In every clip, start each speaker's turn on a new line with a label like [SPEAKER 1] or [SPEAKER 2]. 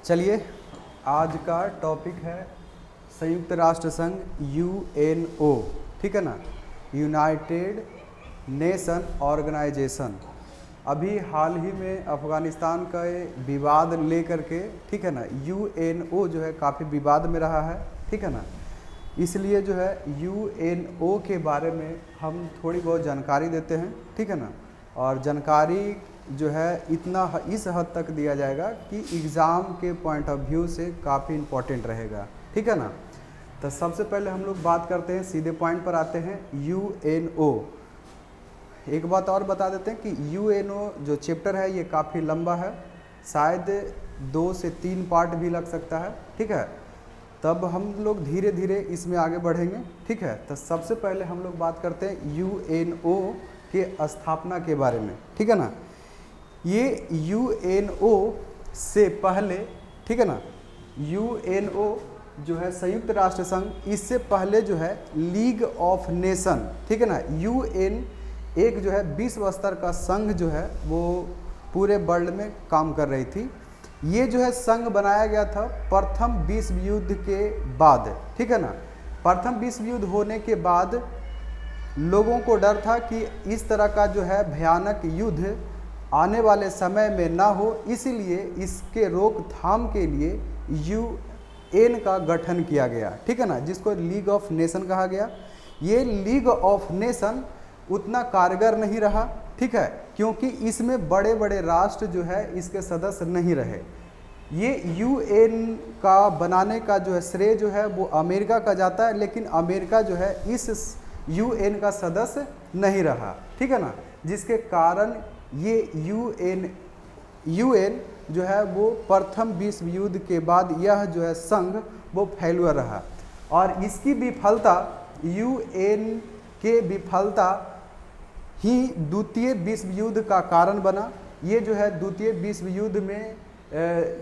[SPEAKER 1] चलिए, आज का टॉपिक है संयुक्त राष्ट्र संघ यूएनओ, ठीक है ना, यूनाइटेड नेशन ऑर्गेनाइजेशन। अभी हाल ही में अफ़गानिस्तान का विवाद लेकर के, ठीक है ना, यूएनओ जो है काफ़ी विवाद में रहा है, ठीक है ना। इसलिए जो है यूएनओ के बारे में हम थोड़ी बहुत जानकारी देते हैं, ठीक है ना। और जानकारी जो है इतना इस हद तक दिया जाएगा कि एग्ज़ाम के पॉइंट ऑफ व्यू से काफ़ी इम्पोर्टेंट रहेगा, ठीक है ना। तो सबसे पहले हम लोग बात करते हैं, सीधे पॉइंट पर आते हैं, यूएनओ। एक बात और बता देते हैं कि यूएनओ जो चैप्टर है ये काफ़ी लंबा है, शायद 2 से 3 पार्ट भी लग सकता है, ठीक है। तब हम लोग धीरे धीरे इसमें आगे बढ़ेंगे, ठीक है। तो सबसे पहले हम लोग बात करते हैं यूएनओ के स्थापना के बारे में, ठीक है ना। ये यूएनओ से पहले, ठीक है ना, यूएनओ जो है संयुक्त राष्ट्र संघ, इससे पहले जो है लीग ऑफ नेशन, ठीक है ना। यूएन एक जो है विश्व स्तर का संघ जो है वो पूरे वर्ल्ड में काम कर रही थी। ये जो है संघ बनाया गया था प्रथम विश्व युद्ध के बाद, ठीक है ना। प्रथम विश्व युद्ध होने के बाद लोगों को डर था कि इस तरह का जो है भयानक युद्ध आने वाले समय में ना हो, इसलिए इसके रोकथाम के लिए यूएन का गठन किया गया, ठीक है ना, जिसको लीग ऑफ नेशन कहा गया। ये लीग ऑफ नेशन उतना कारगर नहीं रहा, ठीक है, क्योंकि इसमें बड़े बड़े राष्ट्र जो है इसके सदस्य नहीं रहे। ये यूएन का बनाने का जो है श्रेय जो है वो अमेरिका का जाता है, लेकिन अमेरिका जो है इस यूएन का सदस्य नहीं रहा, ठीक है ना, जिसके कारण ये यूएन जो है वो प्रथम विश्व युद्ध के बाद यह जो है संघ वो फैलुआ रहा। और इसकी विफलता, यूएन के विफलता ही द्वितीय विश्व युद्ध का कारण बना। ये जो है द्वितीय विश्व युद्ध में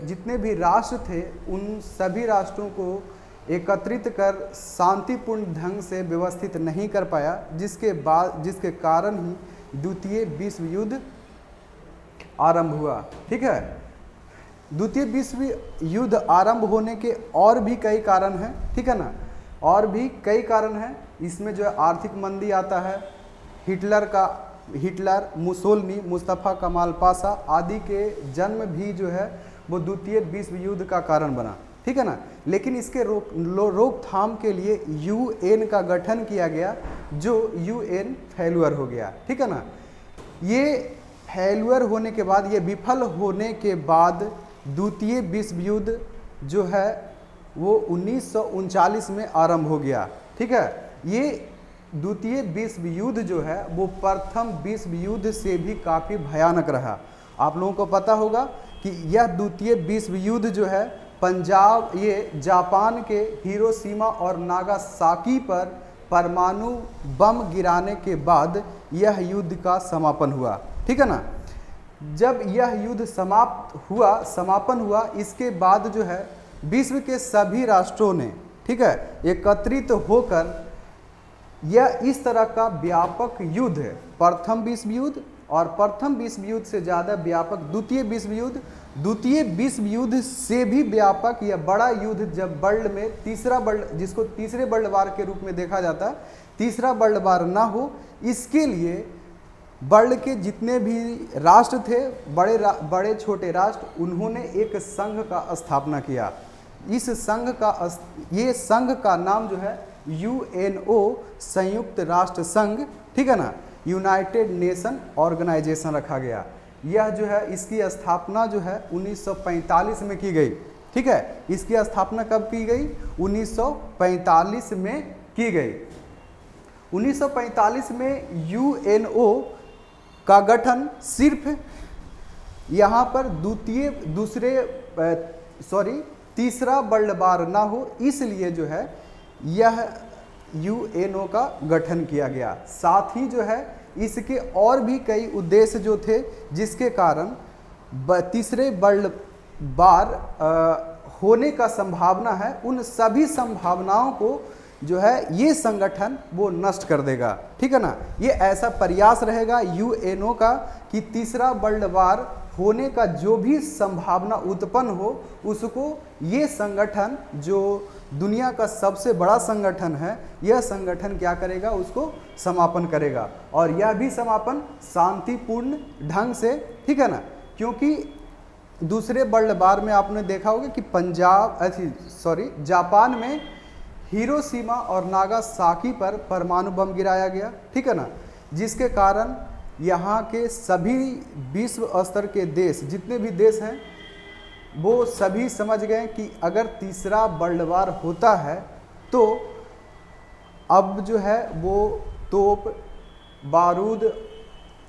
[SPEAKER 1] जितने भी राष्ट्र थे उन सभी राष्ट्रों को एकत्रित कर शांतिपूर्ण ढंग से व्यवस्थित नहीं कर पाया, जिसके कारण ही द्वितीय विश्व युद्ध आरंभ हुआ, ठीक है। द्वितीय विश्व युद्ध आरंभ होने के और भी कई कारण हैं, ठीक है ना, और भी कई कारण हैं। इसमें जो है आर्थिक मंदी आता है, हिटलर, मुसोलिनी, मुस्तफ़ा कमाल पाशा आदि के जन्म भी जो है वो द्वितीय विश्व युद्ध का कारण बना, ठीक है ना। लेकिन इसके रोकथाम के लिए यूएन का गठन किया गया, जो यूएन फेल्यूर हो गया, ठीक है ना। ये फेल्यूर होने के बाद, ये विफल होने के बाद द्वितीय विश्व युद्ध जो है वो 1939 में आरंभ हो गया, ठीक है। ये द्वितीय विश्व युद्ध जो है वो प्रथम विश्व युद्ध से भी काफ़ी भयानक रहा। आप लोगों को पता होगा कि यह द्वितीय विश्व युद्ध जो है ये जापान के हिरोशिमा और नागासाकी पर परमाणु बम गिराने के बाद यह युद्ध का समापन हुआ, ठीक है ना। जब यह युद्ध समापन हुआ, इसके बाद जो है विश्व के सभी राष्ट्रों ने, ठीक है, एकत्रित होकर यह इस तरह का व्यापक युद्ध है, प्रथम विश्व युद्ध और प्रथम विश्व युद्ध से ज़्यादा व्यापक द्वितीय विश्व युद्ध, द्वितीय विश्व युद्ध से भी व्यापक यह बड़ा युद्ध जब वर्ल्ड में जिसको तीसरे वर्ल्ड वार के रूप में देखा जाता है, तीसरा वर्ल्ड वार ना हो, इसके लिए वर्ल्ड के जितने भी राष्ट्र थे, बड़े छोटे राष्ट्र, उन्होंने एक संघ का स्थापना किया। इस संघ का नाम जो है यूएनओ, संयुक्त राष्ट्र संघ, ठीक है ना, यूनाइटेड नेशन ऑर्गेनाइजेशन रखा गया। यह जो है इसकी स्थापना जो है 1945 में की गई, ठीक है। इसकी स्थापना कब की गई? 1945 में की गई। 1945 में यूएनओ का गठन सिर्फ यहाँ पर तीसरा वर्ल्ड वार ना हो, इसलिए जो है यह यूएनओ का गठन किया गया। साथ ही जो है इसके और भी कई उद्देश्य जो थे, जिसके कारण तीसरे वर्ल्ड वार होने का संभावना है, उन सभी संभावनाओं को जो है ये संगठन वो नष्ट कर देगा, ठीक है ना। ये ऐसा प्रयास रहेगा यूएनओ का कि तीसरा वर्ल्ड वार होने का जो भी संभावना उत्पन्न हो उसको ये संगठन, जो दुनिया का सबसे बड़ा संगठन है, यह संगठन क्या करेगा, उसको समापन करेगा। और यह भी समापन शांतिपूर्ण ढंग से, ठीक है ना, क्योंकि दूसरे वर्ल्ड वार में आपने देखा होगा कि जापान में हिरोशिमा और नागासाकी पर परमाणु बम गिराया गया, ठीक है ना, जिसके कारण यहाँ के सभी विश्व स्तर के देश, जितने भी देश हैं, वो सभी समझ गए कि अगर तीसरा वर्ल्ड वार होता है तो अब जो है वो तोप, बारूद,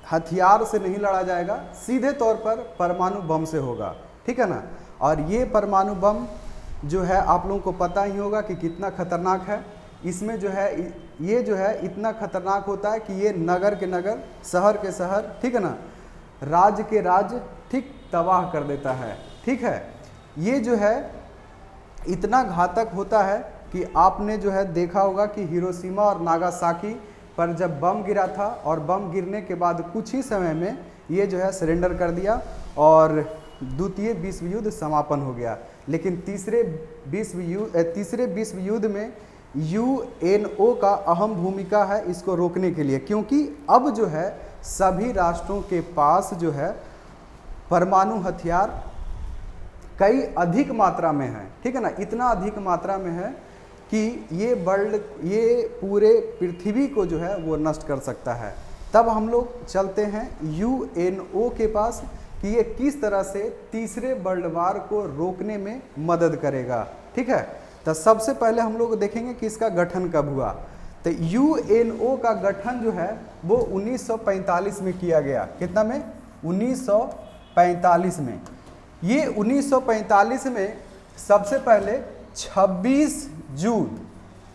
[SPEAKER 1] हथियार से नहीं लड़ा जाएगा, सीधे तौर पर परमाणु बम से होगा, ठीक है ना। और ये परमाणु बम जो है आप लोगों को पता ही होगा कि कितना खतरनाक है। इसमें जो है ये जो है इतना खतरनाक होता है कि ये नगर के नगर, शहर के शहर, ठीक है ना, राज्य के राज्य, ठीक, तबाह कर देता है, ठीक है। ये जो है इतना घातक होता है कि आपने जो है देखा होगा कि हिरोशिमा और नागासाकी पर जब बम गिरा था और बम गिरने के बाद कुछ ही समय में ये जो है सरेंडर कर दिया और द्वितीय विश्व युद्ध समापन हो गया। लेकिन तीसरे विश्व युद्ध में यूएनओ का अहम भूमिका है इसको रोकने के लिए, क्योंकि अब जो है सभी राष्ट्रों के पास जो है परमाणु हथियार कई अधिक मात्रा में है, ठीक है ना, इतना अधिक मात्रा में है कि ये पूरे पृथ्वी को जो है वो नष्ट कर सकता है। तब हम लोग चलते हैं यूएनओ के पास कि ये किस तरह से तीसरे वर्ल्ड वार को रोकने में मदद करेगा, ठीक है। तो सबसे पहले हम लोग देखेंगे कि इसका गठन कब हुआ। तो यूएनओ का गठन जो है वो 1945 में किया गया। कितना में? 1945 में। ये 1945 में सबसे पहले 26 जून,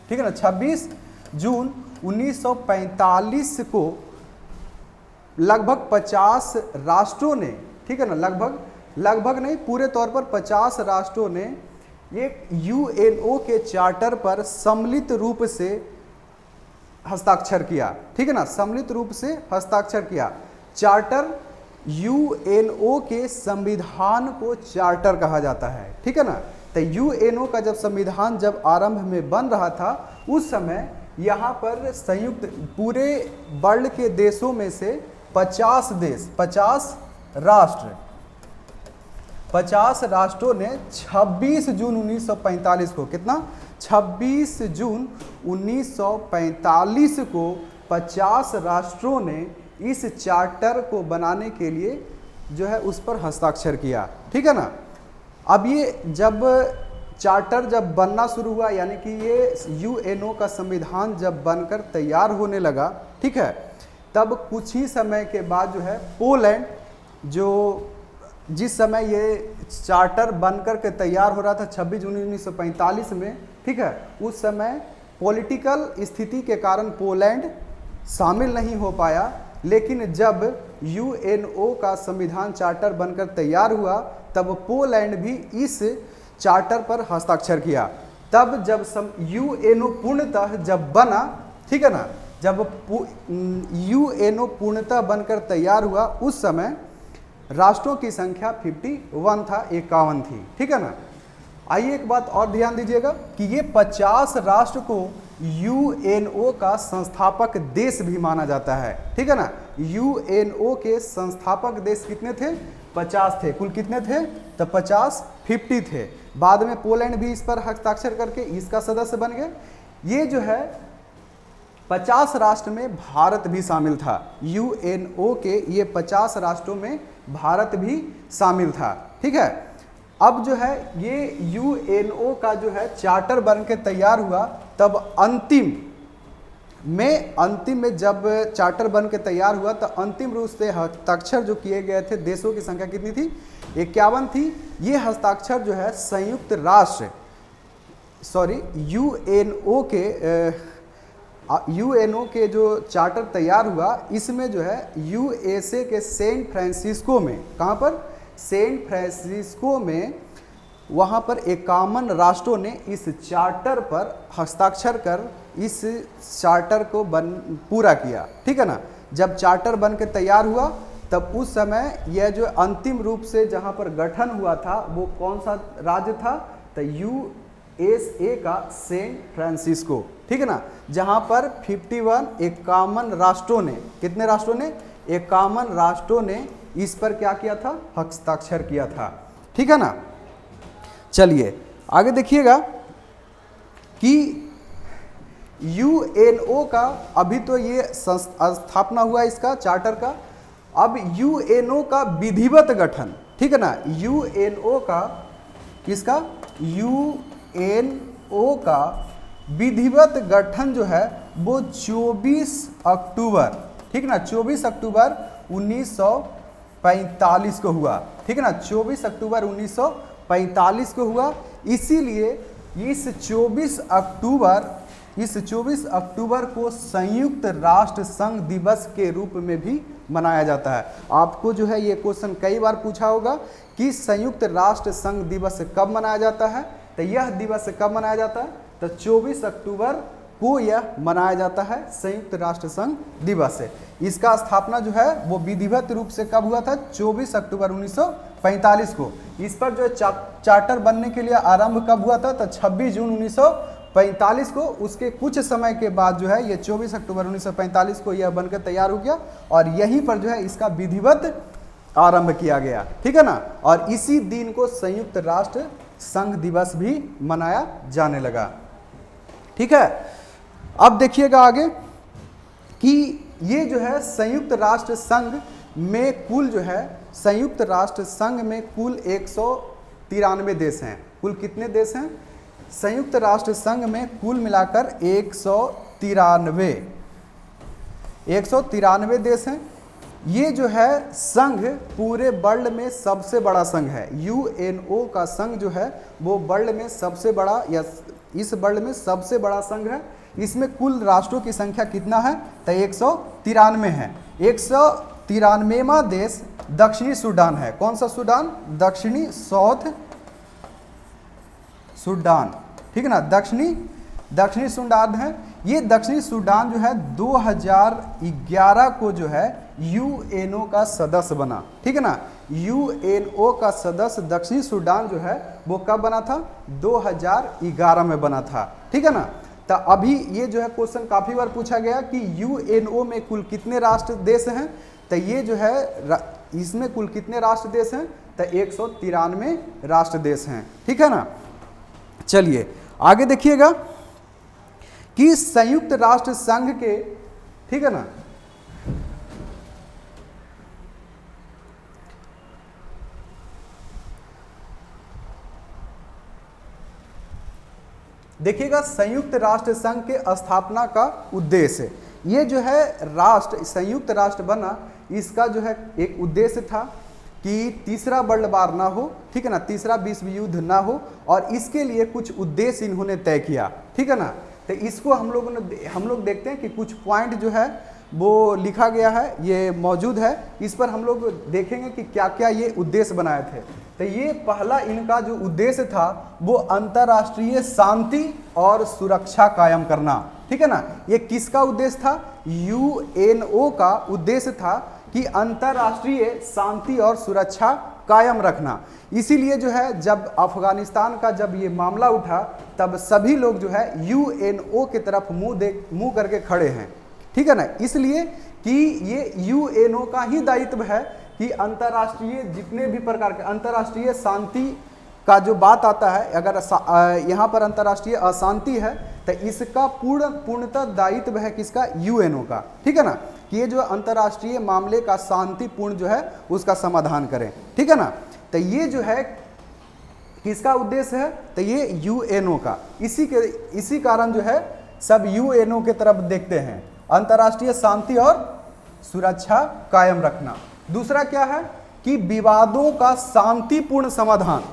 [SPEAKER 1] ठीक है ना, 26 जून 1945 को लगभग 50 राष्ट्रों ने, ठीक है ना, लगभग नहीं, पूरे तौर पर 50 राष्ट्रों ने एक यूएनओ के चार्टर पर सम्मिलित रूप से हस्ताक्षर किया, ठीक है ना, सम्मिलित रूप से हस्ताक्षर किया। चार्टर, यूएनओ के संविधान को चार्टर कहा जाता है, ठीक है ना। तो यूएनओ का जब संविधान जब आरंभ में बन रहा था उस समय यहाँ पर संयुक्त पूरे वर्ल्ड के देशों में से 50 देश, 50 राष्ट्रों ने 26 जून 1945 को, कितना, 26 जून 1945 को 50 राष्ट्रों ने इस चार्टर को बनाने के लिए जो है उस पर हस्ताक्षर किया, ठीक है ना। अब ये जब चार्टर जब बनना शुरू हुआ, यानी कि ये यूएनओ का संविधान जब बनकर तैयार होने लगा, ठीक है, तब कुछ ही समय के बाद जो है पोलैंड, जो जिस समय ये चार्टर बनकर के तैयार हो रहा था 26 जून 1945 में, ठीक है, उस समय पॉलिटिकल स्थिति के कारण पोलैंड शामिल नहीं हो पाया। लेकिन जब यूएनओ का संविधान चार्टर बनकर तैयार हुआ तब पोलैंड भी इस चार्टर पर हस्ताक्षर किया। तब जब यूएनओ पूर्णतः जब बना, ठीक है ना, जब यूएनओ पूर्णतः बनकर तैयार हुआ उस समय राष्ट्रों की संख्या 51 था, 51 थी, ठीक है ना। आइए एक बात और ध्यान दीजिएगा कि ये 50 राष्ट्र को यूएनओ का संस्थापक देश भी माना जाता है, ठीक है ना। यूएनओ के संस्थापक देश कितने थे? 50 थे। कुल कितने थे? तो 50 थे। बाद में पोलैंड भी इस पर हस्ताक्षर करके इसका सदस्य बन गए। ये जो है 50 राष्ट्र में भारत भी शामिल था। यूएनओ के ये 50 राष्ट्रों में भारत भी शामिल था, ठीक है। अब जो है ये यूएनओ का जो है चार्टर बन के तैयार हुआ, तब अंतिम में जब चार्टर बन के तैयार हुआ तो अंतिम रूप से हस्ताक्षर जो किए गए थे, देशों की संख्या कितनी थी? 51 थी। ये हस्ताक्षर जो है संयुक्त राष्ट्र यूएनओ के जो चार्टर तैयार हुआ, इसमें जो है यूएसए के सेंट फ्रांसिस्को में, कहाँ पर? सेंट फ्रांसिस्को में, वहाँ पर 51 राष्ट्रों ने इस चार्टर पर हस्ताक्षर कर इस चार्टर को पूरा किया, ठीक है ना। जब चार्टर बन के तैयार हुआ तब उस समय यह जो अंतिम रूप से जहाँ पर गठन हुआ था वो कौन सा राज्य था, तो USA का सेंट फ्रांसिस्को, ठीक है ना, जहाँ पर 51 51 राष्ट्रों ने, कितने राष्ट्रों ने, 51 राष्ट्रों ने इस पर क्या किया था, हस्ताक्षर किया था, ठीक है ना। चलिए आगे देखिएगा कि UNO का अभी तो ये स्थापना हुआ इसका चार्टर का, अब UNO का विधिवत गठन, ठीक है ना, UNO का, किसका, UNO का विधिवत गठन जो है वो 24 अक्टूबर, ठीक है ना, 24 अक्टूबर 1945 को हुआ, ठीक है ना, 24 अक्टूबर 1945 को हुआ। इसीलिए इस 24 अक्टूबर को संयुक्त राष्ट्र संघ दिवस के रूप में भी मनाया जाता है। आपको जो है ये क्वेश्चन कई बार पूछा होगा कि संयुक्त राष्ट्र संघ दिवस कब मनाया जाता है, तो यह दिवस कब मनाया जाता है, तो 24 अक्टूबर को यह मनाया जाता है संयुक्त राष्ट्र संघ दिवस है। इसका स्थापना जो है वो विधिवत रूप से कब हुआ था, 24 अक्टूबर 1945 को। इस पर जो चार्टर बनने के लिए आरंभ कब हुआ था, तो 26 जून 1945 को। उसके कुछ समय के बाद जो है ये 24 अक्टूबर 1945 को यह बनकर तैयार हो गया और यहीं पर जो है इसका विधिवत आरंभ किया गया, ठीक है ना। और इसी दिन को संयुक्त राष्ट्र संघ दिवस भी मनाया जाने लगा, ठीक है। अब देखिएगा आगे कि ये जो है संयुक्त राष्ट्र संघ में कुल जो है, संयुक्त राष्ट्र संघ में कुल 193 देश हैं। कुल कितने देश हैं, संयुक्त राष्ट्र संघ में कुल मिलाकर 193 देश हैं। ये जो है संघ पूरे वर्ल्ड में सबसे बड़ा संघ है। UNO का संघ जो है वो वर्ल्ड में सबसे बड़ा, या इस वर्ल्ड में सबसे बड़ा संघ है। इसमें कुल राष्ट्रों की संख्या कितना है, तो 193 है। 193वां देश दक्षिणी सूडान है। कौन सा सूडान, दक्षिणी साउथ सूडान, ठीक है ना, दक्षिणी सूडान है। ये दक्षिणी सूडान जो है 2011 को जो है UNO का सदस्य बना, ठीक है ना। UNO का सदस्य दक्षिणी सूडान जो है वो कब बना था, 2011 में बना था, ठीक है ना। तो अभी ये जो है क्वेश्चन काफी बार पूछा गया कि UNO में कुल कितने राष्ट्र देश हैं, तो ये जो है इसमें कुल कितने राष्ट्र देश हैं, तो 193 राष्ट्र देश हैं, ठीक है ना। चलिए आगे देखिएगा कि संयुक्त राष्ट्र संघ के, ठीक है ना, देखिएगा संयुक्त राष्ट्र संघ के स्थापना का उद्देश्य, ये जो है राष्ट्र, संयुक्त राष्ट्र बना, इसका जो है एक उद्देश्य था कि तीसरा वर्ल्ड वार ना हो, ठीक है ना, तीसरा विश्व युद्ध ना हो, और इसके लिए कुछ उद्देश्य इन्होंने तय किया, ठीक है ना। तो इसको हम लोग देखते हैं कि कुछ पॉइंट जो है वो लिखा गया है, ये मौजूद है। इस पर हम लोग देखेंगे कि क्या क्या ये उद्देश्य बनाए थे। तो ये पहला इनका जो उद्देश्य था वो अंतर्राष्ट्रीय शांति और सुरक्षा कायम करना, ठीक है ना। ये किसका उद्देश्य था, UNO का उद्देश्य था कि अंतर्राष्ट्रीय शांति और सुरक्षा कायम रखना। इसीलिए जो है जब अफगानिस्तान का जब ये मामला उठा तब सभी लोग जो है UNO के तरफ मुंह करके खड़े हैं, ठीक है ना। इसलिए कि ये UNO का ही दायित्व है कि अंतर्राष्ट्रीय जितने भी प्रकार के अंतर्राष्ट्रीय शांति का जो बात आता है, अगर यहाँ पर अंतर्राष्ट्रीय अशांति है तो इसका पूर्णतः दायित्व है किसका, UNO का, ठीक है ना, कि ये जो अंतर्राष्ट्रीय मामले का शांतिपूर्ण जो है उसका समाधान करें, ठीक है ना। तो ये जो है किसका उद्देश्य है, तो ये UNO का। इसी कारण जो है सब UNO के तरफ देखते हैं, अंतर्राष्ट्रीय शांति और सुरक्षा कायम रखना। दूसरा क्या है कि विवादों का शांतिपूर्ण समाधान।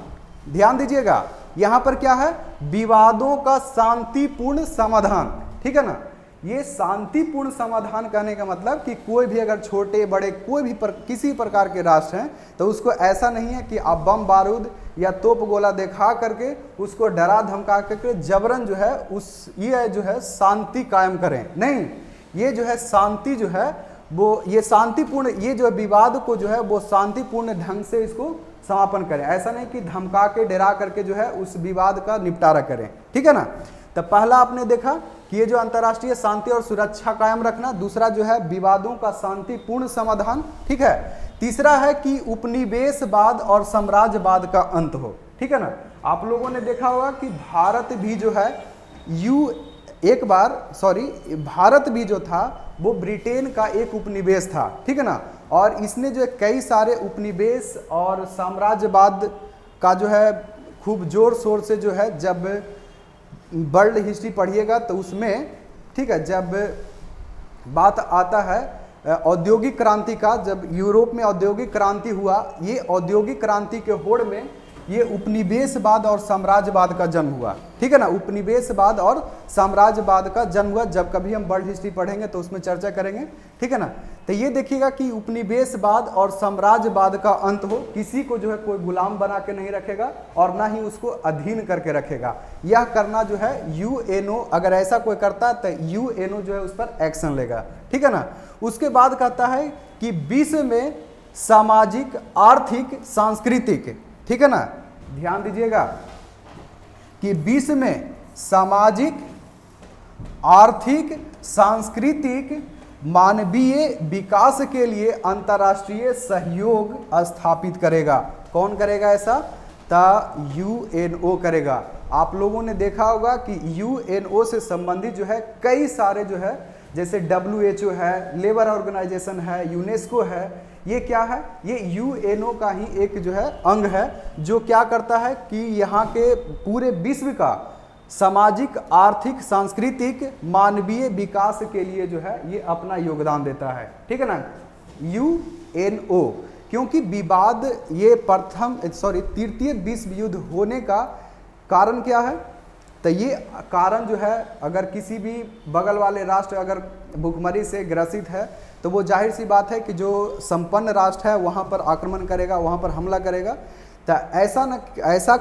[SPEAKER 1] ध्यान दीजिएगा, यहां पर क्या है, विवादों का शांतिपूर्ण समाधान, ठीक है ना। ये शांतिपूर्ण समाधान कहने का मतलब कि कोई भी अगर छोटे बड़े कोई भी किसी प्रकार के राष्ट्र हैं तो उसको ऐसा नहीं है कि आप बम बारूद या तोप गोला दिखा करके उसको डरा धमका करके जबरन जो है ये जो है शांति कायम करें, नहीं। ये जो है शांति जो है वो ये शांतिपूर्ण, ये जो विवाद को जो है वो शांतिपूर्ण ढंग से इसको समापन करें। ऐसा नहीं कि धमका के डरा करके जो है उस विवाद का निपटारा करें, ठीक है ना। तो पहला आपने देखा कि ये जो अंतर्राष्ट्रीय शांति और सुरक्षा कायम रखना, दूसरा जो है विवादों का शांतिपूर्ण समाधान, ठीक है। तीसरा है कि उपनिवेशवाद और साम्राज्यवाद का अंत हो, ठीक है ना। आप लोगों ने देखा होगा कि भारत भी जो है भारत भी जो था वो ब्रिटेन का एक उपनिवेश था, ठीक है ना। और इसने जो है कई सारे उपनिवेश और साम्राज्यवाद का जो है खूब जोर शोर से जो है, जब वर्ल्ड हिस्ट्री पढ़िएगा तो उसमें, ठीक है, जब बात आता है औद्योगिक क्रांति का, जब यूरोप में औद्योगिक क्रांति हुआ, ये औद्योगिक क्रांति के होड़ में ये उपनिवेशवाद और साम्राज्यवाद का जन्म हुआ, ठीक है ना। उपनिवेशवाद और साम्राज्यवाद का जन्म हुआ, जब कभी हम वर्ल्ड हिस्ट्री पढ़ेंगे तो उसमें चर्चा करेंगे, ठीक है ना। तो ये देखिएगा कि उपनिवेशवाद और साम्राज्यवाद का अंत हो, किसी को जो है कोई गुलाम बना के नहीं रखेगा और ना ही उसको अधीन करके रखेगा। यह करना जो है यूएनओ, अगर ऐसा कोई करता है तो यूएनओ जो है उस पर एक्शन लेगा, ठीक है ना। उसके बाद कहता है कि विश्व में सामाजिक, आर्थिक, सांस्कृतिक, ठीक है ना, ध्यान दीजिएगा कि विश्व में सामाजिक, आर्थिक, सांस्कृतिक, मानवीय विकास के लिए अंतर्राष्ट्रीय सहयोग स्थापित करेगा। कौन करेगा ऐसा? यूएनओ करेगा। आप लोगों ने देखा होगा कि यूएनओ से संबंधित जो है कई सारे जो है, जैसे WHO है, लेबर ऑर्गेनाइजेशन है, यूनेस्को है, ये क्या है? ये यूएनओ का ही एक जो है अंग है, जो क्या करता है कि यहाँ के पूरे विश्व का सामाजिक, आर्थिक, सांस्कृतिक, मानवीय विकास के लिए जो है ये अपना योगदान देता है, ठीक है ना, यूएनओ। क्योंकि विवाद ये तृतीय विश्व युद्ध होने का कारण क्या है? तो ये कारण जो है, अगर किसी भी बगल वाले राष्ट्र अगर भुखमरी से ग्रसित है तो वो जाहिर सी बात है कि जो संपन्न राष्ट्र है वहाँ पर आक्रमण करेगा, वहाँ पर हमला करेगा। तो ऐसा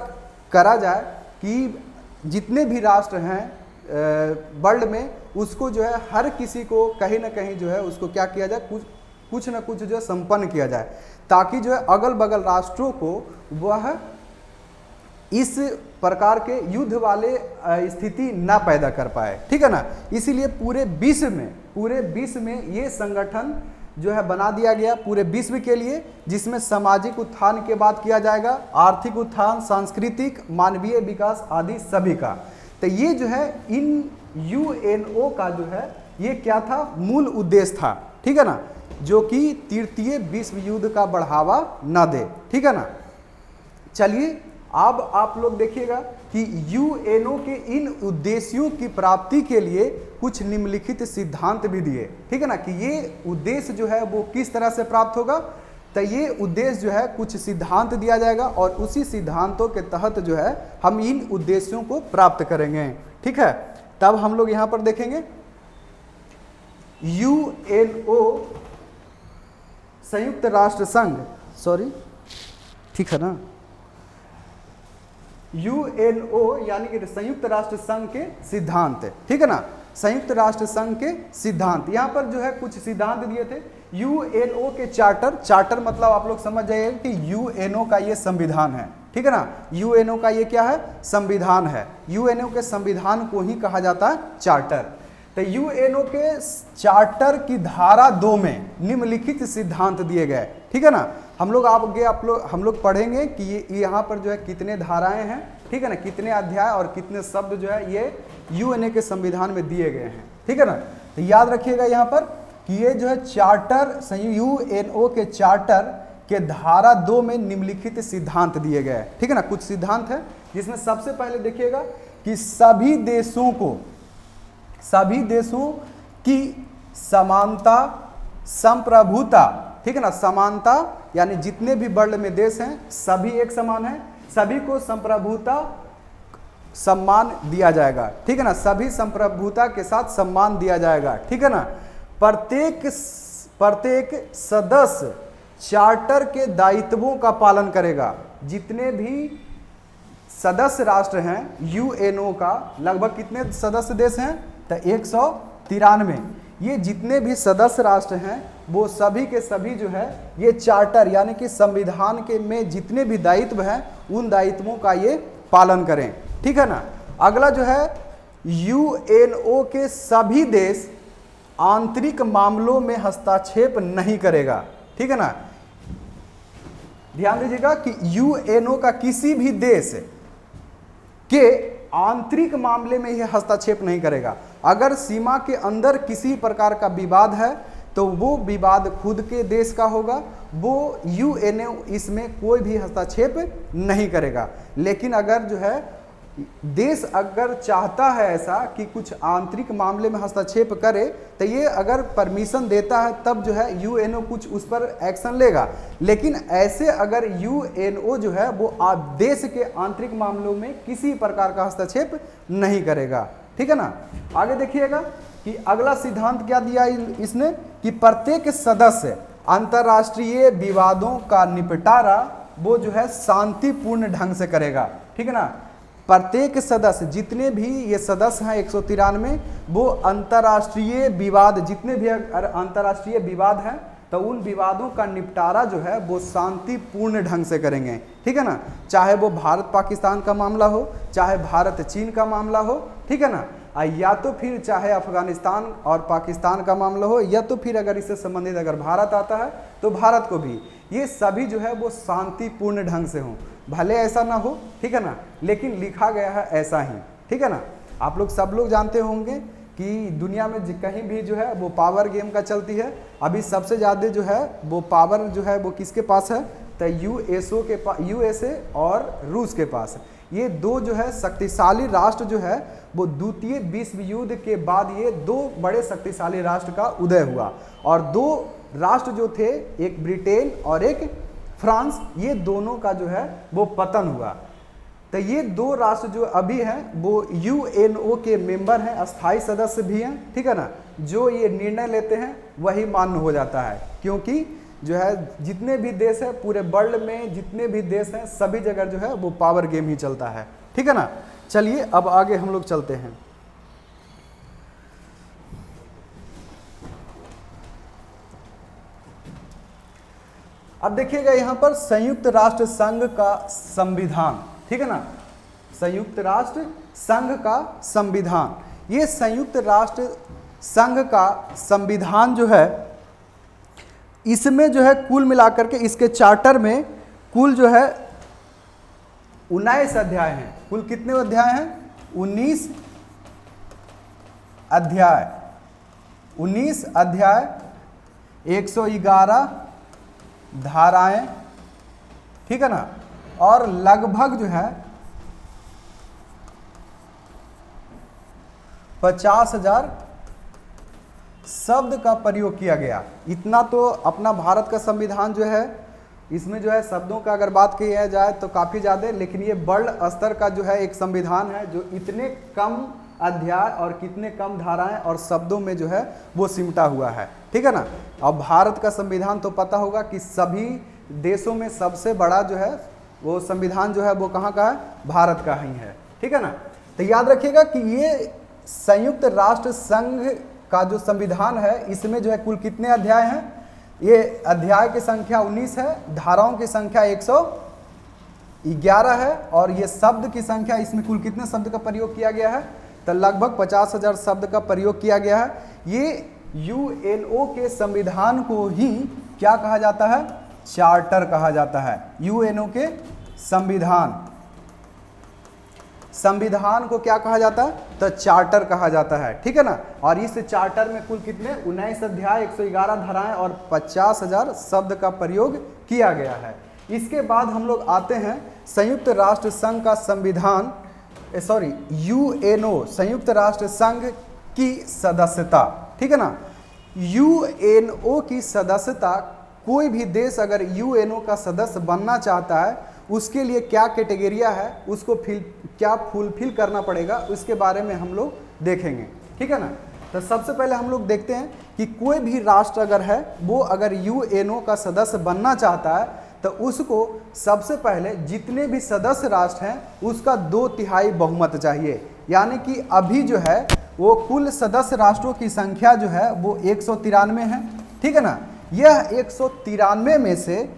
[SPEAKER 1] करा जाए कि जितने भी राष्ट्र हैं वर्ल्ड में, उसको जो है हर किसी को कहीं ना कहीं जो है उसको क्या किया जाए, कुछ ना कुछ जो है संपन्न किया जाए, ताकि जो है अगल बगल राष्ट्रों को वह इस प्रकार के युद्ध वाले स्थिति ना पैदा कर पाए, ठीक है ना। इसीलिए पूरे विश्व में ये संगठन जो है बना दिया गया पूरे विश्व के लिए, जिसमें सामाजिक उत्थान की बात किया जाएगा, आर्थिक उत्थान, सांस्कृतिक, मानवीय विकास आदि सभी का। तो ये जो है इन यूएनओ का जो है ये क्या था, मूल उद्देश्य था, ठीक है ना, जो कि तृतीय विश्व युद्ध का बढ़ावा न दे, ठीक है ना। चलिए अब आप लोग देखिएगा कि यूएनओ के इन उद्देश्यों की प्राप्ति के लिए कुछ निम्नलिखित सिद्धांत भी दिए, ठीक है ना, कि ये उद्देश्य जो है वो किस तरह से प्राप्त होगा। तो ये उद्देश्य जो है कुछ सिद्धांत दिया जाएगा और उसी सिद्धांतों के तहत जो है हम इन उद्देश्यों को प्राप्त करेंगे, ठीक है। तब हम लोग यहाँ पर देखेंगे यूएनओ संयुक्त राष्ट्र संघ, ठीक है ना, यूएनओ यानी कि संयुक्त राष्ट्र संघ के सिद्धांत, ठीक है ना, संयुक्त राष्ट्र संघ के सिद्धांत। यहाँ पर जो है कुछ सिद्धांत दिए थे। यूएनओ के चार्टर मतलब आप लोग समझ जाइए कि यूएनओ का ये संविधान है, ठीक है ना, यूएनओ का ये क्या है, संविधान है। यूएनओ के संविधान को ही कहा जाता है चार्टर। तो यूएनओ के चार्टर की धारा 2 में निम्नलिखित सिद्धांत दिए गए, ठीक है ना। हम लोग पढ़ेंगे कि यहाँ पर जो है कितने धाराएं हैं, ठीक है ना, कितने अध्याय और कितने शब्द जो है ये यूएनए के संविधान में दिए गए हैं, ठीक है ना। तो याद रखिएगा यहाँ पर कि ये जो है चार्टर, यूएनओ के चार्टर के धारा 2 में निम्नलिखित सिद्धांत दिए गए, ठीक है ना। कुछ सिद्धांत है जिसमें सबसे पहले देखिएगा कि सभी देशों की समानता, संप्रभुता, ठीक है ना, समानता यानी जितने भी वर्ल्ड में देश हैं सभी एक समान हैं, सभी को संप्रभुता सम्मान दिया जाएगा, ठीक है ना, सभी संप्रभुता के साथ सम्मान दिया जाएगा, ठीक है ना। प्रत्येक सदस्य चार्टर के दायित्वों का पालन करेगा। जितने भी सदस्य राष्ट्र हैं यूएनओ का, लगभग कितने सदस्य देश हैं, तो 193। ये जितने भी सदस्य राष्ट्र हैं वो सभी के सभी जो है ये चार्टर यानी कि संविधान के में जितने भी दायित्व हैं उन दायित्वों का ये पालन करें, ठीक है ना। अगला जो है यूएनओ के सभी देश आंतरिक मामलों में हस्तक्षेप नहीं करेगा, ठीक है ना। ध्यान दीजिएगा कि यूएनओ का किसी भी देश के आंतरिक मामले में यह हस्तक्षेप नहीं करेगा। अगर सीमा के अंदर किसी प्रकार का विवाद है तो वो विवाद खुद के देश का होगा, वो यूएनओ इसमें कोई भी हस्तक्षेप नहीं करेगा। लेकिन अगर जो है देश अगर चाहता है ऐसा कि कुछ आंतरिक मामले में हस्तक्षेप करे तो ये अगर परमिशन देता है तब जो है यूएनओ कुछ उस पर एक्शन लेगा। लेकिन ऐसे अगर यूएनओ जो है वो देश के आंतरिक मामलों में किसी प्रकार का हस्तक्षेप नहीं करेगा, ठीक है ना। आगे देखिएगा कि अगला सिद्धांत क्या दिया इसने कि प्रत्येक सदस्य अंतर्राष्ट्रीय विवादों का निपटारा वो जो है शांतिपूर्ण ढंग से करेगा, ठीक है ना। प्रत्येक सदस्य जितने भी ये सदस्य हैं 193 वो अंतर्राष्ट्रीय विवाद जितने भी अंतर्राष्ट्रीय विवाद हैं तो उन विवादों का निपटारा जो है वो शांतिपूर्ण ढंग से करेंगे, ठीक है ना। चाहे वो भारत पाकिस्तान का मामला हो, चाहे भारत चीन का मामला हो, ठीक है ना, या तो फिर चाहे अफगानिस्तान और पाकिस्तान का मामला हो, या तो फिर अगर इससे संबंधित अगर भारत आता है तो भारत को भी, ये सभी जो है वो शांतिपूर्ण ढंग से हों। भले ऐसा ना हो, ठीक है ना, लेकिन लिखा गया है ऐसा ही, ठीक है ना। आप लोग सब लोग जानते होंगे कि दुनिया में कहीं भी जो है वो पावर गेम का चलती है। अभी सबसे ज़्यादा जो है वो पावर जो है वो किसके पास है तो यूएसए और रूस के पास। ये दो जो है शक्तिशाली राष्ट्र जो है वो द्वितीय विश्व युद्ध के बाद ये दो बड़े शक्तिशाली राष्ट्र का उदय हुआ, और दो राष्ट्र जो थे एक ब्रिटेन और एक फ्रांस, ये दोनों का जो है वो पतन हुआ। तो ये दो राष्ट्र जो अभी हैं वो यूएनओ के मेंबर हैं, अस्थायी सदस्य भी हैं, ठीक है ना। जो ये निर्णय लेते हैं वही मान्य हो जाता है, क्योंकि जो है जितने भी देश है पूरे वर्ल्ड में जितने भी देश हैं सभी जगह जो है वो पावर गेम ही चलता है, ठीक है ना। चलिए अब आगे हम लोग चलते हैं। अब देखिएगा यहाँ पर संयुक्त राष्ट्र संघ का संविधान, ठीक है ना। संयुक्त राष्ट्र संघ का संविधान, ये संयुक्त राष्ट्र संघ का संविधान जो है इसमें जो है कुल मिलाकर के इसके चार्टर में कुल जो है 19 अध्याय हैं। कुल कितने अध्याय हैं 19 अध्याय, 19 अध्याय, 111 धाराएं, ठीक है ना। और लगभग जो है 50,000 शब्द का प्रयोग किया गया। इतना तो अपना भारत का संविधान जो है इसमें जो है शब्दों का अगर बात किया जाए तो काफ़ी ज़्यादा, लेकिन ये वर्ल्ड स्तर का जो है एक संविधान है जो इतने कम अध्याय और कितने कम धाराएं और शब्दों में जो है वो सिमटा हुआ है, ठीक है ना। अब भारत का संविधान तो पता होगा कि सभी देशों में सबसे बड़ा जो है वो संविधान जो है वो कहाँ का है, भारत का ही है, ठीक है ना। तो याद रखिएगा कि ये संयुक्त राष्ट्र संघ का जो संविधान है इसमें जो है कुल कितने अध्याय हैं, ये अध्याय की संख्या 19 है, धाराओं की संख्या 111 है, और ये शब्द की संख्या इसमें कुल कितने शब्द का प्रयोग किया गया है तो लगभग 50,000 शब्द का प्रयोग किया गया है। ये यूएनओ के संविधान को ही क्या कहा जाता है, चार्टर कहा जाता है। यूएनओ के संविधान को क्या कहा जाता है तो चार्टर कहा जाता है, ठीक है ना। और इस चार्टर में कुल कितने 19 अध्याय, 111 धाराएं और 50,000 शब्द का प्रयोग किया गया है। इसके बाद हम लोग आते हैं संयुक्त राष्ट्र संघ का संविधान, यूएनओ संयुक्त राष्ट्र संघ की सदस्यता, ठीक है ना। यूएनओ की सदस्यता, कोई भी देश अगर यूएनओ का सदस्य बनना चाहता है उसके लिए क्या कैटेगरिया है, उसको क्या फुलफिल करना पड़ेगा, उसके बारे में हम लोग देखेंगे, ठीक है ना। तो सबसे पहले हम लोग देखते हैं कि कोई भी राष्ट्र अगर है वो अगर यूएनओ का सदस्य बनना चाहता है तो उसको सबसे पहले जितने भी सदस्य राष्ट्र हैं उसका 2/3 बहुमत चाहिए। यानी कि अभी जो है वो कुल सदस्य राष्ट्रों की संख्या जो है वो 193 है, ठीक है ना। यह 193 में से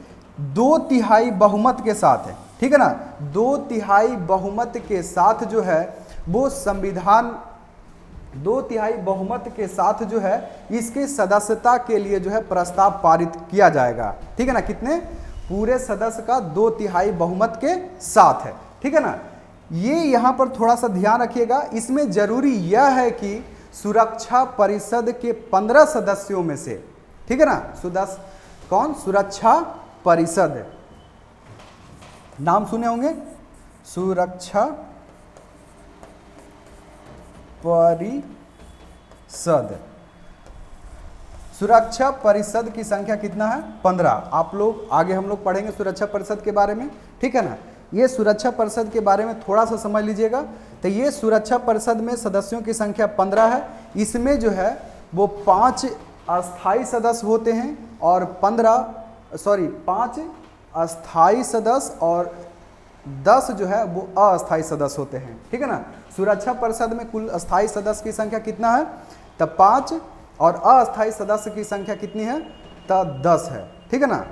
[SPEAKER 1] 2/3 बहुमत के साथ है, ठीक है ना, 2/3 बहुमत के साथ जो है वो संविधान 2/3 बहुमत के साथ जो है इसके सदस्यता के लिए जो है प्रस्ताव पारित किया जाएगा, ठीक है ना। कितने? पूरे सदस्य का 2/3 बहुमत के साथ है, ठीक है ना। ये यहाँ पर थोड़ा सा ध्यान रखिएगा, इसमें जरूरी यह है कि सुरक्षा परिषद के 15 सदस्यों में से, ठीक है ना, कौन? सुरक्षा परिषद, नाम सुने होंगे, सुरक्षा परिषद। सुरक्षा परिषद की संख्या कितना है? 15। आप लोग आगे हम लोग पढ़ेंगे सुरक्षा परिषद के बारे में, ठीक है ना। ये सुरक्षा परिषद के बारे में थोड़ा सा समझ लीजिएगा। तो ये सुरक्षा परिषद में सदस्यों की संख्या 15 है। इसमें जो है वो 5 अस्थाई सदस्य होते हैं और 5 अस्थाई सदस्य और 10 जो है वो अस्थाई सदस्य होते हैं, ठीक है ना। सुरक्षा परिषद में कुल अस्थाई सदस्य की संख्या कितना है? तब 5 और अस्थाई सदस्य की संख्या कितनी है? तब 10 है, ठीक है ना।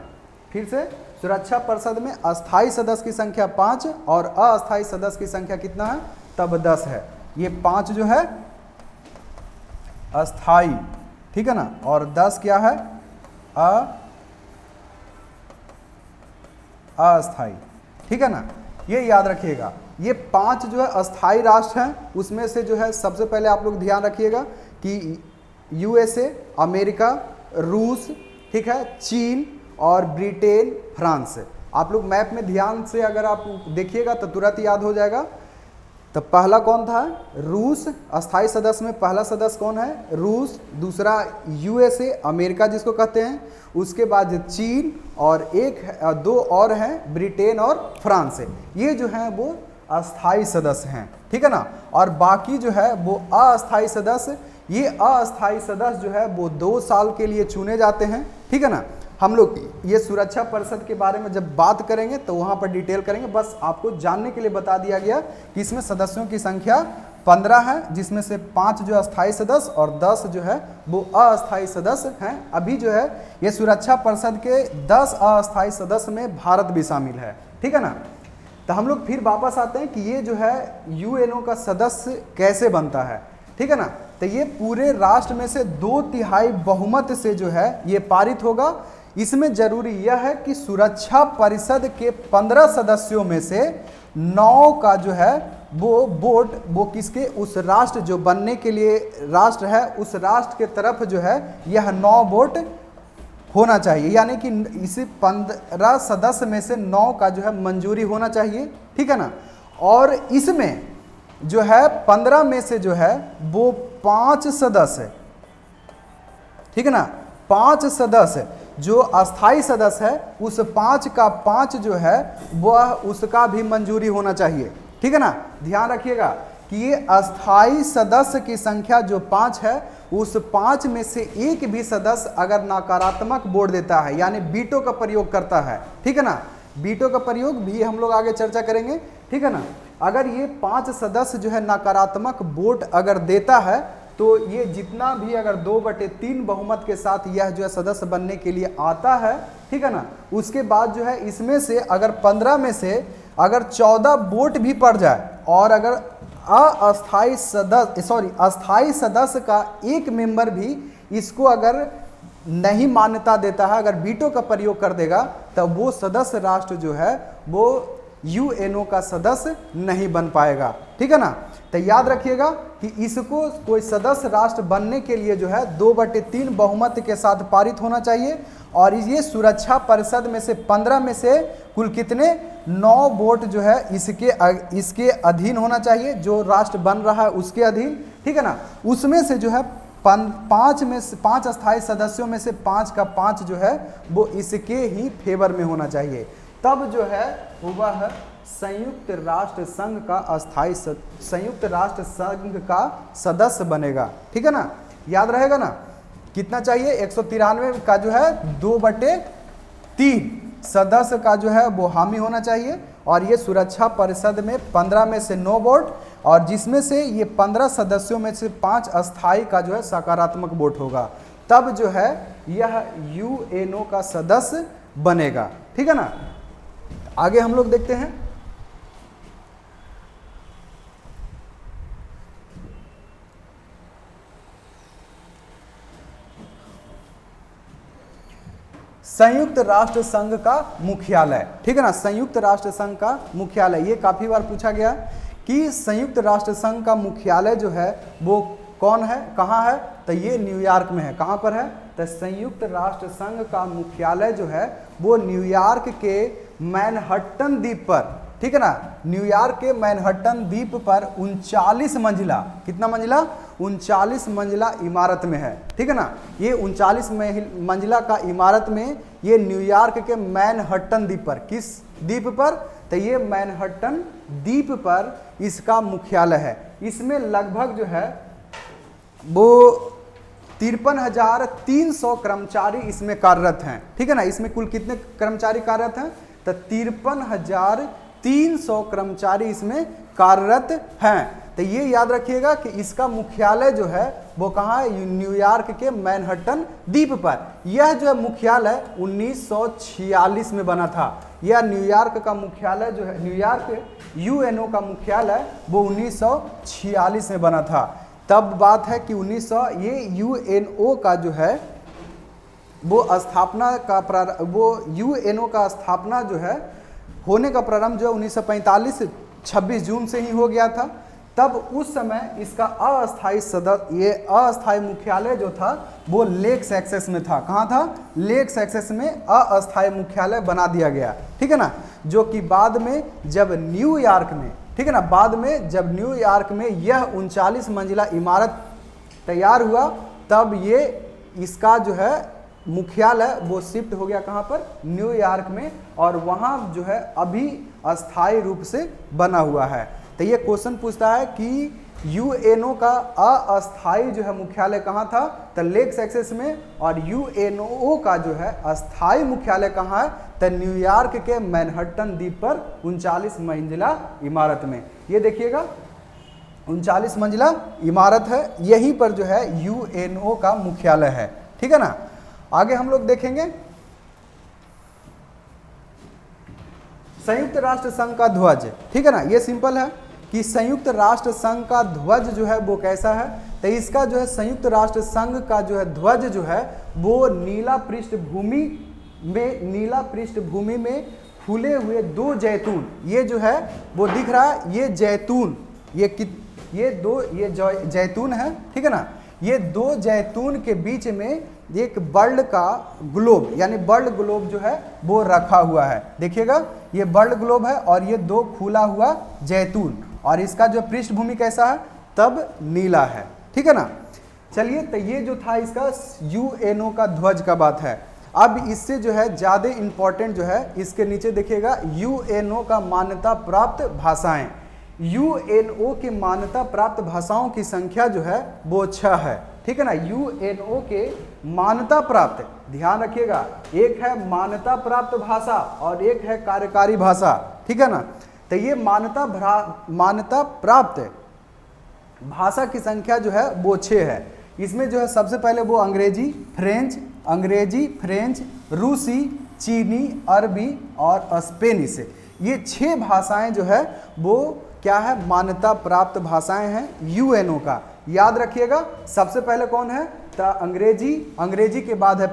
[SPEAKER 1] फिर से सुरक्षा परिषद में अस्थाई सदस्य की संख्या 5 और अस्थाई सदस्य की संख्या कितना है? तब 10 है। ये 5 जो है अस्थाई, ठीक है ना, और 10 क्या है? अस्थाई, ठीक है ना। ये याद रखिएगा। ये 5 जो है अस्थाई राष्ट्र हैं, उसमें से जो है सबसे पहले आप लोग ध्यान रखिएगा कि USA, अमेरिका, रूस, ठीक है, चीन और ब्रिटेन, फ्रांस। आप लोग मैप में ध्यान से अगर आप देखिएगा तो तुरंत याद हो जाएगा। तो पहला कौन था? रूस। अस्थाई सदस्य में पहला सदस्य कौन है? रूस। दूसरा USA, अमेरिका जिसको कहते हैं। उसके बाद चीन और 2 और हैं, ब्रिटेन और फ्रांस। ये जो हैं वो अस्थाई सदस्य हैं, ठीक है ना। और बाकी जो है वो अस्थाई सदस्य, ये अस्थाई सदस्य जो है वो 2 साल के लिए चुने जाते हैं, ठीक है ना। हम लोग ये सुरक्षा परिषद के बारे में जब बात करेंगे तो वहाँ पर डिटेल करेंगे। बस आपको जानने के लिए बता दिया गया कि इसमें सदस्यों की संख्या 15 है, जिसमें से 5 जो अस्थाई सदस्य और 10 जो है वो अस्थाई सदस्य हैं। अभी जो है ये सुरक्षा परिषद के 10 अस्थाई सदस्य में भारत भी शामिल है, ठीक है ना। तो हम लोग फिर वापस आते हैं कि ये जो है UNO का सदस्य कैसे बनता है, ठीक है ना। तो ये पूरे राष्ट्र में से 2/3 बहुमत से जो है ये पारित होगा। इसमें जरूरी यह है कि सुरक्षा परिषद के 15 सदस्यों में से 9 का जो है वो वोट वो किसके? उस राष्ट्र जो बनने के लिए राष्ट्र है उस राष्ट्र के तरफ जो है यह 9 वोट होना चाहिए। यानी कि इस 15 सदस्य में से 9 का जो है मंजूरी होना चाहिए, ठीक है ना। और इसमें जो है 15 में से जो है वो 5 सदस्य, ठीक है ना, 5 सदस्य जो अस्थाई सदस्य है उस 5 का 5 जो है वह उसका भी मंजूरी होना चाहिए, ठीक है ना। ध्यान रखिएगा कि ये अस्थाई सदस्य की संख्या जो 5 है उस 5 में से एक भी सदस्य अगर नकारात्मक वोट देता है यानी वीटो का प्रयोग करता है, ठीक है ना। वीटो का प्रयोग भी हम लोग आगे चर्चा करेंगे, ठीक है ना। अगर ये 5 सदस्य जो है नकारात्मक वोट अगर देता है तो ये जितना भी अगर 2/3 बहुमत के साथ यह जो है सदस्य बनने के लिए आता है, ठीक है ना, उसके बाद जो है इसमें से अगर 15 में से अगर 14 वोट भी पड़ जाए और अगर अस्थाई सदस्य का एक मेंबर भी इसको अगर नहीं मान्यता देता है, अगर वीटो का प्रयोग कर देगा, तब वो सदस्य राष्ट्र जो है वो UNO का सदस्य नहीं बन पाएगा, ठीक है ना। तो याद रखिएगा कि इसको कोई सदस्य राष्ट्र बनने के लिए जो है 2/3 बहुमत के साथ पारित होना चाहिए। और ये सुरक्षा परिषद में से 15 में से कुल कितने? 9 वोट जो है इसके अधीन होना चाहिए, जो राष्ट्र बन रहा है उसके अधीन, ठीक है ना। उसमें से जो है 5 अस्थाई सदस्यों में से 5 का 5 जो है वो इसके ही फेवर में होना चाहिए। तब जो है वह संयुक्त राष्ट्र संघ का सदस्य बनेगा, ठीक है ना। याद रहेगा ना, कितना चाहिए? 193 का जो है 2/3 सदस्य का जो है वो हामी होना चाहिए और ये सुरक्षा परिषद में 15 में से 9 वोट, और जिसमें से ये 15 सदस्यों में से 5 अस्थाई का जो है सकारात्मक वोट होगा, तब जो है यह यूएनओ का सदस्य बनेगा। ठीक है ना। आगे हम लोग देखते हैं। संयुक्त राष्ट्र संघ का मुख्यालय। ठीक है ना, संयुक्त राष्ट्र संघ का मुख्यालय, ये काफी बार पूछा गया कि संयुक्त राष्ट्र संघ का मुख्यालय जो है वो कौन है, कहाँ है, तो ये न्यूयॉर्क में है। कहाँ पर है, तो संयुक्त राष्ट्र संघ का मुख्यालय जो है वो न्यूयॉर्क के मैनहट्टन द्वीप पर, ठीक है ना, न्यूयॉर्क के मैनहट्टन द्वीप पर 39 मंजिला, कितना मंजिला, 39 मंजिला इमारत में है। ठीक है ना, ये 39 मंजिला का इमारत में ये न्यूयॉर्क के मैनहट्टन द्वीप पर, किस द्वीप पर, तो ये मैनहट्टन द्वीप पर इसका मुख्यालय है। इसमें लगभग जो है वो 53,300 कर्मचारी इसमें कार्यरत हैं। ठीक है ना, इसमें कुल कितने कर्मचारी कार्यरत हैं, तो 53,300 कर्मचारी इसमें कार्यरत हैं। तो ये याद रखिएगा कि इसका मुख्यालय जो है वो कहाँ है, न्यूयॉर्क के मैनहट्टन द्वीप पर। यह जो है मुख्यालय 1946 में बना था। यह न्यूयॉर्क का मुख्यालय जो है, न्यूयॉर्क यूएनओ का मुख्यालय वो 1946 में बना था। तब बात है कि ये यूएनओ का जो है वो स्थापना का वो यूएनओ का स्थापना जो है होने का प्रारंभ जो 1945 26 जून से ही हो गया था। तब उस समय इसका अस्थायी सदस्य, ये अस्थायी मुख्यालय जो था वो लेक सेक्सेस में था। कहाँ था, लेक सेक्सेस में अस्थायी मुख्यालय बना दिया गया। ठीक है ना, जो कि बाद में जब न्यूयॉर्क में, ठीक है ना, बाद में जब न्यूयॉर्क में यह 39 मंजिला इमारत तैयार हुआ, तब ये इसका जो है मुख्यालय वो शिफ्ट हो गया कहाँ पर, न्यूयॉर्क में, और वहाँ जो है अभी अस्थायी रूप से बना हुआ है। तो ये क्वेश्चन पूछता है कि यूएनओ का अस्थायी जो है मुख्यालय कहाँ था, तो लेक सेक्सेस में, और यूएनओ का जो है अस्थायी मुख्यालय कहाँ है, तो न्यूयॉर्क के मैनहट्टन द्वीप पर 39 मंजिला इमारत में। ये देखिएगा 39 मंजिला इमारत है, यहीं पर जो है यूएनओ का मुख्यालय है। ठीक है ना। आगे हम लोग देखेंगे संयुक्त राष्ट्र संघ का ध्वज। ठीक है ना, ये सिंपल है कि संयुक्त राष्ट्र संघ का ध्वज जो है वो कैसा है, तो इसका जो है संयुक्त राष्ट्र संघ का जो है ध्वज जो है वो नीला पृष्ठभूमि में फूले हुए 2 जैतून, ये जो है वो दिख रहा है, ये जैतून, ये 2 जैतून है। ठीक है ना, ये 2 जैतून के बीच में एक वर्ल्ड का ग्लोब, यानी वर्ल्ड ग्लोब जो है वो रखा हुआ है। देखिएगा ये वर्ल्ड ग्लोब है और ये 2 खुला हुआ जैतून, और इसका जो पृष्ठभूमि कैसा है, तब नीला है। ठीक है ना। चलिए, तो ये जो था इसका यूएनओ का ध्वज का बात है। अब इससे जो है ज़्यादा इम्पोर्टेंट जो है इसके नीचे देखिएगा यूएनओ का मान्यता प्राप्त भाषाएं। यूएनओ की मान्यता प्राप्त भाषाओं की संख्या जो है वो 6 है। ठीक है ना, यूएनओ के मान्यता प्राप्त, ध्यान रखिएगा, एक है मान्यता प्राप्त भाषा और एक है कार्यकारी भाषा। ठीक है ना, तो ये मान्यता प्राप्त भाषा की संख्या जो है वो 6 है। इसमें जो है सबसे पहले वो अंग्रेजी, फ्रेंच, रूसी, चीनी, अरबी और स्पेनिश, ये 6 भाषाएं जो है वो क्या है, मान्यता प्राप्त भाषाएं हैं यूएनओ का। याद रखिएगा, सबसे पहले कौन है, तो अंग्रेजी के बाद है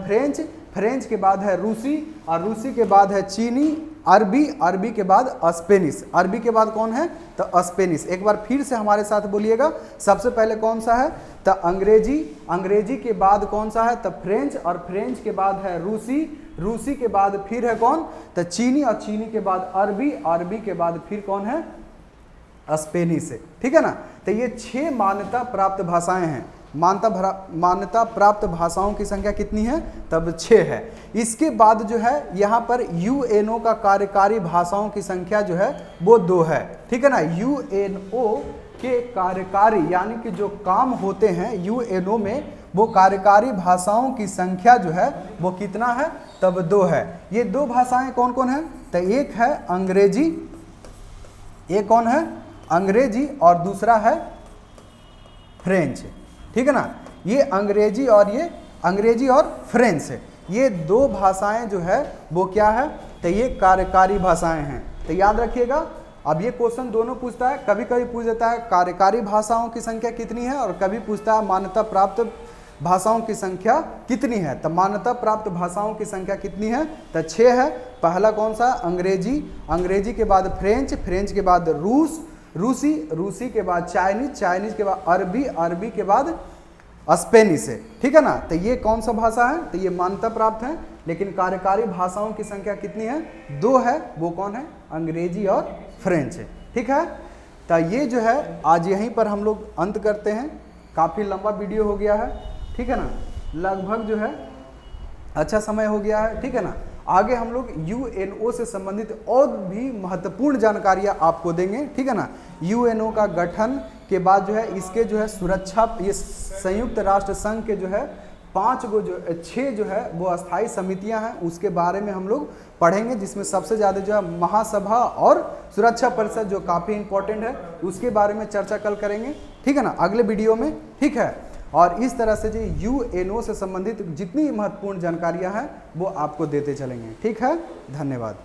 [SPEAKER 1] फ्रेंच के बाद है रूसी, और रूसी के बाद है चीनी, अरबी के बाद स्पेनिश, अरबी के बाद कौन है, तो स्पेनिश। एक बार फिर से हमारे साथ बोलिएगा, सबसे पहले कौन सा है, तो अंग्रेजी के बाद कौन सा है, तो फ्रेंच, और फ्रेंच के बाद है रूसी के बाद फिर है कौन, तो चीनी, और चीनी के बाद अरबी के बाद फिर कौन है, स्पेनिश। ठीक है ना। तो ये 6 मान्यता प्राप्त भाषाएं हैं। मान्यता प्राप्त भाषाओं की संख्या कितनी है, तब 6 है। इसके बाद जो है यहाँ पर यूएनओ का कार्यकारी भाषाओं की संख्या जो है वो 2 है। ठीक है ना, यूएनओ के कार्यकारी यानी कि जो काम होते हैं यूएनओ में, वो कार्यकारी भाषाओं की संख्या जो है वो कितना है, तब 2 है। ये 2 भाषाएं कौन कौन है, तो एक है अंग्रेजी, एक कौन है? अंग्रेजी और दूसरा है फ्रेंच, ठीक है ना। ये अंग्रेजी और फ्रेंच है, ये दो भाषाएं जो है वो क्या है? तो ये कार्यकारी भाषाएं हैं। तो याद रखिएगा, अब ये क्वेश्चन दोनों पूछता है, कभी कभी पूछ देता है कार्यकारी भाषाओं की संख्या कितनी है, और कभी पूछता है मान्यता प्राप्त भाषाओं की संख्या कितनी है। तो मान्यता प्राप्त भाषाओं की संख्या कितनी है? तो 6 है। पहला कौन सा? अंग्रेजी, अंग्रेजी के बाद फ्रेंच, फ्रेंच के बाद रूसी, रूसी के बाद चाइनीज, चाइनीज के बाद अरबी, अरबी के बाद स्पेनिश है, ठीक है ना। तो ये कौन सा भाषा है? तो ये मान्यता प्राप्त है। लेकिन कार्यकारी भाषाओं की संख्या कितनी है? 2 है। वो कौन है? अंग्रेजी और फ्रेंच है, ठीक है। तो ये जो है आज यहीं पर हम लोग अंत करते हैं। काफ़ी लंबा वीडियो हो गया है, ठीक है ना, लगभग जो है अच्छा समय हो गया है, ठीक है ना। आगे हम लोग यूएनओ से संबंधित और भी महत्वपूर्ण जानकारियां आपको देंगे, ठीक है ना। यूएनओ का गठन के बाद जो है इसके जो है सुरक्षा, ये संयुक्त राष्ट्र संघ के जो है 6 जो है वो अस्थायी समितियां हैं, उसके बारे में हम लोग पढ़ेंगे, जिसमें सबसे ज़्यादा जो है महासभा और सुरक्षा परिषद जो काफ़ी इंपॉर्टेंट है, उसके बारे में चर्चा कल करेंगे, ठीक है ना, अगले वीडियो में, ठीक है। और इस तरह से जो यूएनओ से संबंधित जितनी महत्वपूर्ण जानकारियां हैं वो आपको देते चलेंगे, ठीक है। धन्यवाद।